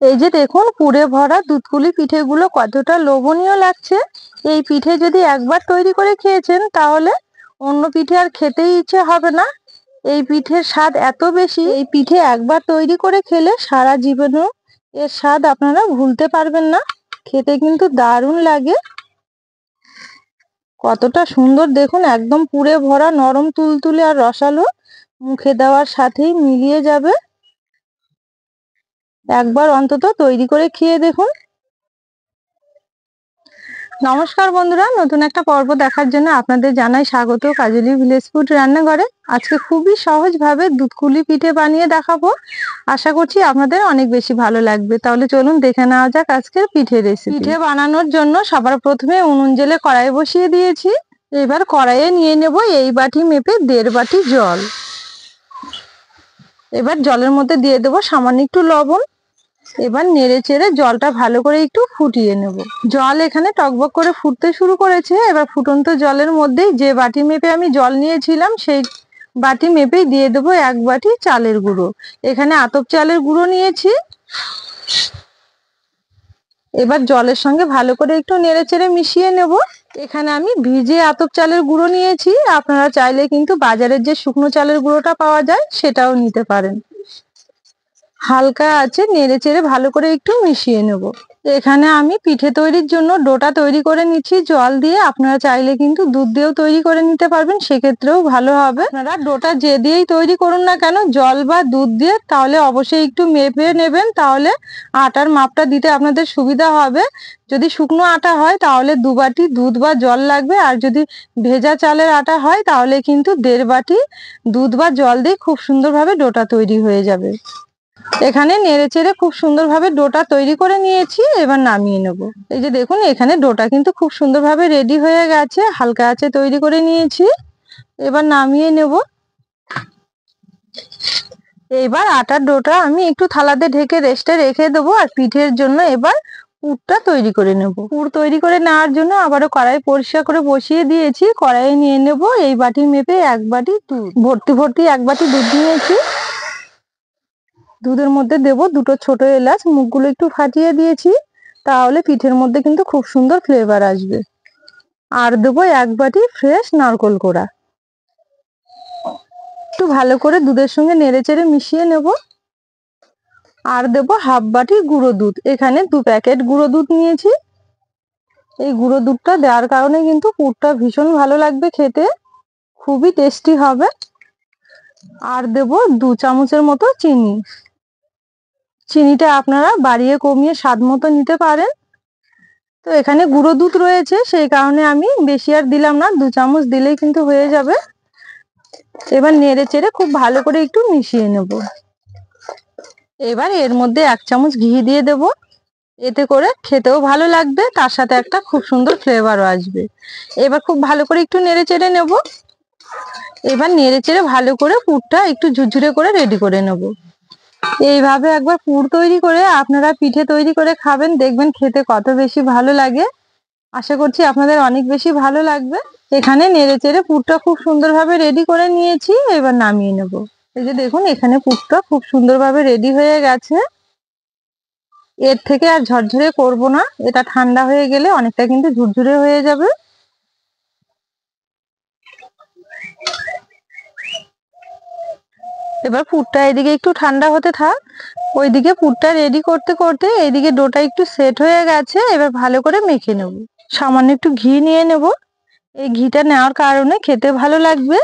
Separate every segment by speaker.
Speaker 1: এই যে দেখুন পুরে ভরা দুধপুলি পিঠেগুলো কতটা লোভনীয় লাগছে। এই পিঠে যদি একবার তৈরি করে খেয়েছেন তাহলে অন্য পিঠে আর খেতেই ইচ্ছে হবে না। এই পিঠের স্বাদ এত বেশি, এই পিঠে একবার তৈরি করে খেলে সারা জীবনেও এর স্বাদ আপনারা ভুলতে পারবেন না। খেতে কিন্তু দারুণ লাগে। কতটা সুন্দর দেখুন, একদম পুরে ভরা, নরম তুলতুলে আর রসালো, মুখে দেওয়ার সাথেই মিলিয়ে যাবে। একবার অন্তত তৈরি করে খেয়ে দেখুন। নমস্কার বন্ধুরা, নতুন একটা পর্ব দেখার জন্য আপনাদের জানাই স্বাগত কাজলি ভিলেজ ফুড রান্নাঘরে। আজকে খুবই সহজভাবে দুধকুলি পিঠে বানিয়ে দেখাবো। আশা করছি আপনাদের অনেক বেশি ভালো লাগবে। তাহলে চলুন দেখে নেওয়া যাক আজকের পিঠে রেসিপি। পিঠে বানানোর জন্য সবার প্রথমে উনুন জেলে কড়াই বসিয়ে দিয়েছি। এবার কড়াইয়ে নিয়ে নেব এই বাটি মেপে 1.5 বাটি জল। এবার জলের মধ্যে দিয়ে দেবো সামান্য একটু লবণ। এবার নেড়ে চেড়ে জলটা ভালো করে একটু ফুটিয়ে নেব। জল এখানে টকবক করে ফুটতে শুরু করেছে। এবার ফুটন্ত জলের মধ্যেই যে বাটি মেপে আমি জল নিয়েছিলাম সেই বাটি মেপেই দিয়ে দেবো 1 বাটি চালের গুঁড়ো। এখানে আতপ চালের গুঁড়ো নিয়েছি। এবার জলের সঙ্গে ভালো করে একটু নেড়ে চেড়ে মিশিয়ে নেব। এখানে আমি ভিজে আতপ চালের গুঁড়ো নিয়েছি। আপনারা চাইলে কিন্তু বাজারের যে শুকনো চালের গুঁড়োটা পাওয়া যায় সেটাও নিতে পারেন। হালকা আছে নেড়ে চেড়ে ভালো করে একটু মিশিয়ে নেব। এখানে আমি পিঠে তৈরির জন্য ডোটা তৈরি করে নিচ্ছি জল দিয়ে। আপনারা চাইলে কিন্তু দুধ দিয়েও তৈরি করে নিতে পারবেন, সেক্ষেত্রেও ভালো হবে। আপনারা ডোটা যে দিয়েই তৈরি করুন না কেন, জল বা দুধ দিয়ে, তাহলে অবশ্যই একটু মেপে নেবেন, তাহলে আটার মাপটা দিতে আপনাদের সুবিধা হবে। যদি শুকনো আটা হয় তাহলে 2 বাটি দুধ বা জল লাগবে, আর যদি ভেজা চালের আটা হয় তাহলে কিন্তু 1.5 বাটি দুধ বা জল দিয়ে খুব সুন্দরভাবে ডোটা তৈরি হয়ে যাবে। এখানে নেড়েচেড়ে খুব সুন্দরভাবে ডোটা তৈরি করে নিয়েছি। এবার নামিয়ে নেব। এই যে দেখুন এখানে ডোটা কিন্তু খুব সুন্দরভাবে রেডি হয়ে গেছে। হালকা আঁচে তৈরি করে নিয়েছি। এবার নামিয়ে নেব। এবার আটার ডোটা আমি একটু থালাতে ঢেকে রেস্টে রেখে দেবো। আর পিঠের জন্য এবার পুরটা তৈরি করে নেব। পুর তৈরি করে নেওয়ার জন্য আবারও কড়াই পরিষ্কার করে বসিয়ে দিয়েছি। কড়াইয়ে নিয়ে নেব এই বাটি মেপে 1 বাটি দুধ। ভর্তি ভর্তি 1 বাটি দুধ নিয়েছি। দুধের মধ্যে দেব 2টো ছোট এলাচ, মুখগুলো একটু ফাটিয়ে দিয়েছি, তাহলে পিঠের মধ্যে কিন্তু খুব সুন্দর ফ্লেভার আসবে। আর দেবো 1 বাটি ফ্রেশ নারকেল কোড়া। একটু ভালো করে দুধের সঙ্গে নেড়েচেড়ে মিশিয়ে নেব। আর দেবো 1/2 বাটি গুঁড়ো দুধ। এখানে 2 প্যাকেট গুঁড়ো দুধ নিয়েছি। এই গুঁড়ো দুধটা দেওয়ার কারণে কিন্তু পুরটা ভীষণ ভালো লাগবে খেতে, খুবই টেস্টি হবে। আর দেবো 2 চামচের মতো চিনি। চিনিটা আপনারা বাড়িয়ে কমিয়ে স্বাদ মতো নিতে পারেন। তো এখানে গুঁড়ো দুধ রয়েছে, সেই কারণে আমি বেশি আর দিলাম না, 2 চামচ দিলেই কিন্তু হয়ে যাবে। এবার নেড়ে চেড়ে খুব ভালো করে একটু মিশিয়ে নেব। এবার এর মধ্যে 1 চামচ ঘি দিয়ে দেব। এতে করে খেতেও ভালো লাগবে, তার সাথে একটা খুব সুন্দর ফ্লেভারও আসবে। এবার খুব ভালো করে একটু নেড়ে চেড়ে নেব। এবার নেড়ে চেড়ে ভালো করে পুরটা একটু ঝুরঝুরে করে রেডি করে নেব। এইভাবে একবার পুর তৈরি করে আপনারা পিঠে তৈরি করে খাবেন, দেখবেন খেতে কত বেশি ভালো লাগে। আশা করছি আপনাদের অনেক বেশি ভালো লাগবে। এখানে নেড়ে চেড়ে পুরটা খুব সুন্দরভাবে রেডি করে নিয়েছি। এবার নামিয়ে নেব। এই যে দেখুন এখানে পুরটা খুব সুন্দরভাবে রেডি হয়ে গেছে। এর থেকে আর ঝরঝরে করব না, এটা ঠান্ডা হয়ে গেলে অনেকটা কিন্তু ঝুরঝুরে হয়ে যাবে। এবার পুরটা এদিকে একটু ঠান্ডা হতে থাক। ওইদিকে পুরটা রেডি করতে করতে এইদিকে ডোটা একটু সেট হয়ে গেছে। এবার ভালো করে মেখে নেব। সামান্য একটু ঘি নিয়ে নেব। এই ঘিটা নেওয়ার কারণে খেতে ভালো লাগবে,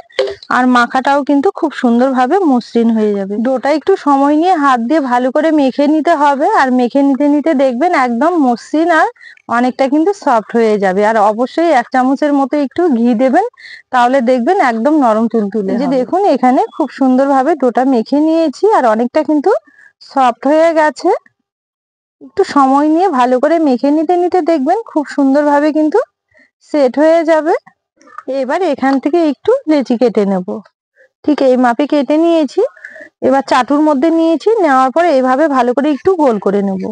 Speaker 1: আর মাখাটাও কিন্তু খুব সুন্দরভাবে মসৃণ হয়ে যাবে। ডোটা একটু সময় নিয়ে হাত দিয়ে ভালো করে মেখে নিতে হবে, আর মেখে নিতে নিতে দেখবেন একদম মসৃণ আর অনেকটা কিন্তু সফট হয়ে যাবে। আর অবশ্যই 1 চামচের মতো একটু ঘি দেবেন, তাহলে দেখবেন একদম নরম তুলতুলে। যে দেখুন এখানে খুব সুন্দরভাবে ডোটা মেখে নিয়েছি, আর অনেকটা কিন্তু সফট হয়ে গেছে। একটু সময় নিয়ে ভালো করে মেখে নিতে নিতে দেখবেন খুব সুন্দরভাবে কিন্তু সেট হয়ে যাবে। এবার এখান থেকে একটু লেচি কেটে নেব। ঠিক এই মাপে কেটে নিয়েছি। এবার চাটুর মধ্যে নিয়েছি, নেওয়ার পরে এইভাবে ভালো করে একটু গোল করে নেব।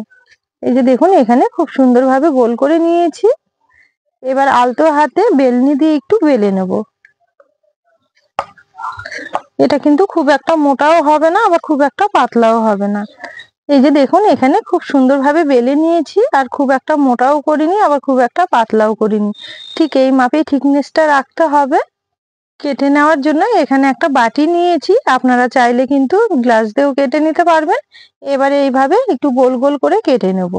Speaker 1: এই যে দেখুন এখানে খুব সুন্দরভাবে গোল করে নিয়েছি। এবার আলতো হাতে বেলনি দিয়ে একটু বেলে নেব। এটা কিন্তু খুব একটা মোটাও হবে না, আবার খুব একটা পাতলাও হবে না। এই যে দেখুন এখানে খুব সুন্দরভাবে বেলে নিয়েছি, আর খুব একটা মোটাও করিনি আবার খুব একটা পাতলাও করিনি, ঠিক এই মাপে থিকনেসটা রাখতে হবে। কেটে নেওয়ার জন্য এখানে একটা বাটি নিয়েছি, আপনারা চাইলে কিন্তু গ্লাস দিয়েও কেটে নিতে পারবেন। এবারে এইভাবে একটু গোল গোল করে কেটে নেব।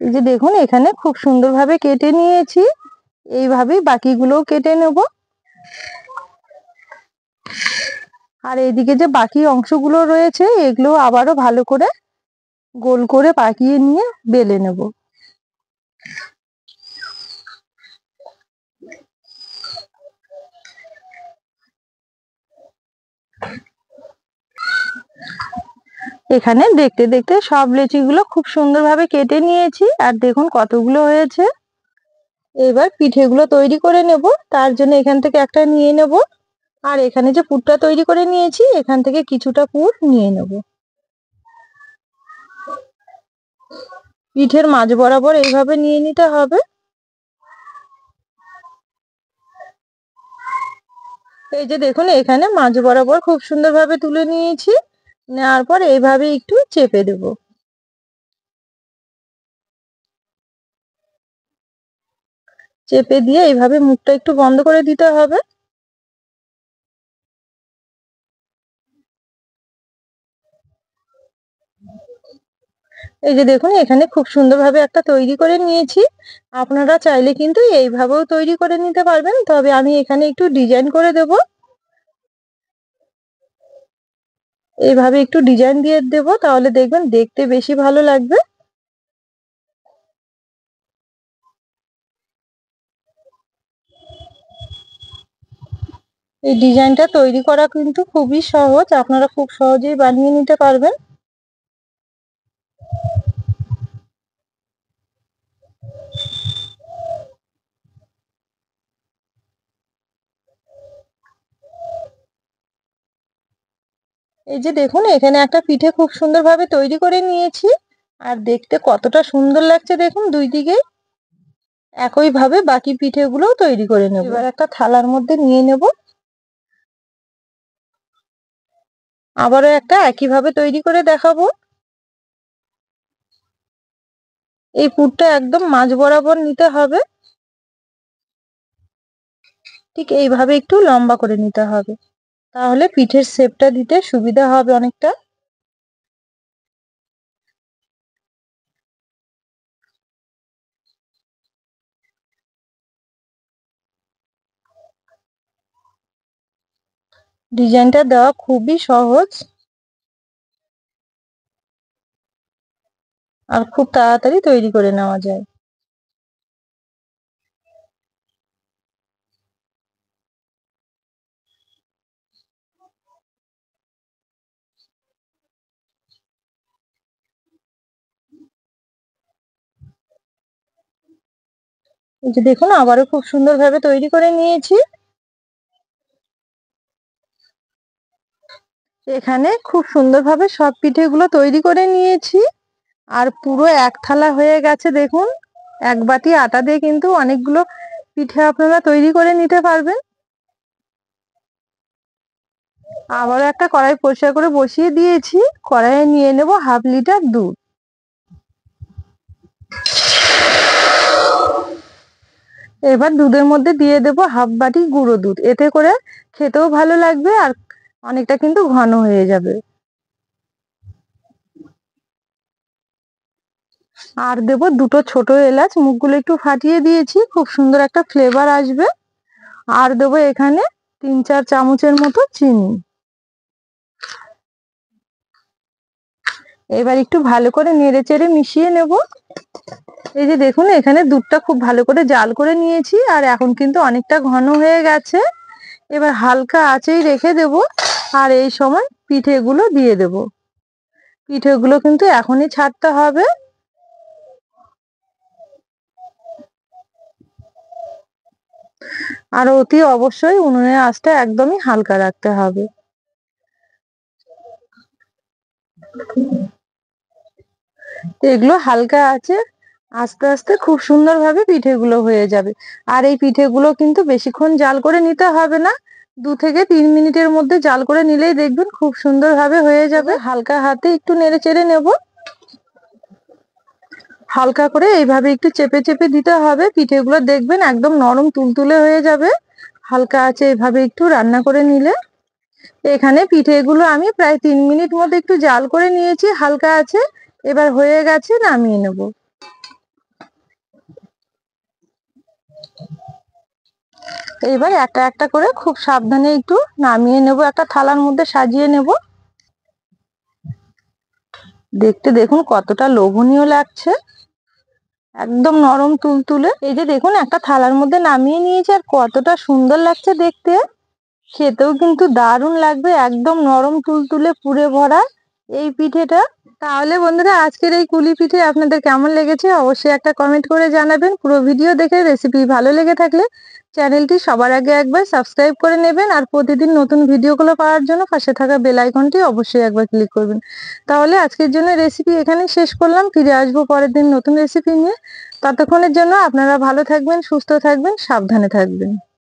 Speaker 1: এই যে দেখুন এখানে খুব সুন্দরভাবে কেটে নিয়েছি, এইভাবেই বাকিগুলোও কেটে নেব। আর এইদিকে যে বাকি অংশগুলো রয়েছে এগুলো আবারও ভালো করে গোল করে পাকিয়ে নিয়ে বেলে নেব। এখানে দেখতে দেখতে সব লেচিগুলো খুব সুন্দরভাবে কেটে নিয়েছি, আর দেখুন কতগুলো হয়েছে। এবার পিঠেগুলো তৈরি করে নেব, তার জন্য এখান থেকে একটা নিয়ে নেব, আর এখানে যে পুরটা তৈরি করে নিয়েছি এখান থেকে কিছুটা পুর নিয়ে নেব। পিঠের মাঝ বরাবর এইভাবে নিয়ে নিতে হবে। এই যে দেখুন এখানে মাঝ বরাবর খুব সুন্দরভাবে তুলে নিয়েছি, নেওয়ার পর এইভাবে একটু চেপে দেব। চেপে দিয়ে এইভাবে মুখটা একটু বন্ধ করে দিতে হবে। এই যে দেখুন এখানে খুব সুন্দরভাবে একটা তৈরি করে নিয়েছি, আপনারা চাইলে কিন্তু এইভাবেও তৈরি করে নিতে পারবেন, তবে আমি এখানে একটু ডিজাইন করে দেব। এইভাবে একটু ডিজাইন দিয়ে দেব, তাহলে দেখবেন দেখতে বেশি ভালো লাগবে। এই ডিজাইনটা তৈরি করা কিন্তু খুবই সহজ, আপনারা খুব সহজেই বানিয়ে নিতে পারবেন। এই যে দেখুন এখানে একটা পিঠে খুব সুন্দরভাবে তৈরি করে নিয়েছি, আর দেখতে কতটা সুন্দর লাগছে দেখুন দুই দিকে। একইভাবে বাকি পিঠেগুলোও তৈরি করে নেব। এবার একটা থালার মধ্যে নিয়ে নেব, আবারও একটা একইভাবে তৈরি করে দেখাবো। এই পুরটা একদম মাঝ বরাবর নিতে হবে, ঠিক এইভাবে একটু লম্বা করে নিতে হবে, তাহলে পিঠের শেপটা দিতে সুবিধা হবে অনেকটা। ডিজাইনটা দেওয়া খুবই সহজ, আর খুব তাড়াতাড়ি তৈরি করে নেওয়া যায়। এই যে দেখুন আবারও খুব সুন্দরভাবে তৈরি করে নিয়েছি। এখানে খুব সুন্দরভাবে সব পিঠেগুলো তৈরি করে নিয়েছি, আর পুরো এক থালা হয়ে গেছে দেখুন। এক বাটি আটা দিয়ে কিন্তু অনেকগুলো পিঠে আপনারা তৈরি করে নিতে পারবেন। আবারও একটা কড়াই পরিষ্কার করে বসিয়ে দিয়েছি, কড়াইয়ে নিয়ে নেব 1/2 লিটার দুধ। এবার দুধের মধ্যে দিয়ে দেব 1/2 বাটি গুঁড়ো দুধ, এতে করে খেতেও ভালো লাগবে আর অনেকটা কিন্তু ঘন হয়ে যাবে। আর দেব দুটো ছোট এলাচ, মুখগুলো একটু ফাটিয়ে দিয়েছি, খুব সুন্দর একটা ফ্লেভার আসবে। আর দেবো এখানে 3-4 চামচের মতো চিনি। এবার একটু ভালো করে নেড়ে চেড়ে মিশিয়ে নেব। এই যে দেখুন এখানে দুধটা খুব ভালো করে জাল করে নিয়েছি, আর এখন কিন্তু অনেকটা ঘন হয়ে গেছে। এবার হালকা আঁচেই রেখে দেব, আর এই সময় পিঠেগুলো দিয়ে দেব। পিঠেগুলো কিন্তু এখনই ছাড়তে হবে। আর অতি অবশ্যই উনুনের আঁচটা একদমই হালকা রাখতে হবে। এগুলো হালকা আছে আস্তে আস্তে খুব সুন্দরভাবে পিঠেগুলো হয়ে যাবে। আর এই পিঠেগুলো কিন্তু বেশিক্ষণ জাল করে নিতে হবে না, 2 থেকে 3 মিনিটের মধ্যে জাল করে নিলেই দেখবেন খুব সুন্দরভাবে হয়ে যাবে। হালকা হাতে একটু নেড়ে চেড়ে নেব, হালকা করে এইভাবে একটু চেপে চেপে দিতে হবে। পিঠেগুলো দেখবেন একদম নরম তুলতুলে হয়ে যাবে হালকা আছে এভাবে একটু রান্না করে নিলে। এখানে পিঠেগুলো আমি প্রায় 3 মিনিট মতো একটু জাল করে নিয়েছি হালকা আছে, এবার হয়ে গেছে, নামিয়ে নেব। এবার একটা একটা করে খুব সাবধানে একটু নামিয়ে নেব, একটা থালার মধ্যে সাজিয়ে নেব। দেখতে দেখুন কতটা লোভনীয় লাগছে, একদম নরম তুলতুলে। এই যে দেখুন একটা থালার মধ্যে নামিয়ে নিয়েছি, আর কতটা সুন্দর লাগছে দেখতে, খেতেও কিন্তু দারুণ লাগবে, একদম নরম তুলতুলে পুরে ভরা এই পিঠেটা। তাহলে বন্ধুরা আজকের এই কুলি পিঠে আপনাদের কেমন লেগেছে অবশ্যই একটা কমেন্ট করে জানাবেন। পুরো ভিডিও দেখে রেসিপি ভালো লেগে থাকলে চ্যানেলটি সবার আগে একবার সাবস্ক্রাইব করে নেবেন, আর প্রতিদিন নতুন ভিডিওগুলো পাওয়ার জন্য পাশে থাকা বেল আইকনটি অবশ্যই একবার ক্লিক করবেন। তাহলে আজকের জন্য রেসিপি এখানেই শেষ করলাম, ফিরে আসবো পরের দিন নতুন রেসিপি নিয়ে। ততক্ষণের জন্য আপনারা ভালো থাকবেন, সুস্থ থাকবেন, সাবধানে থাকবেন।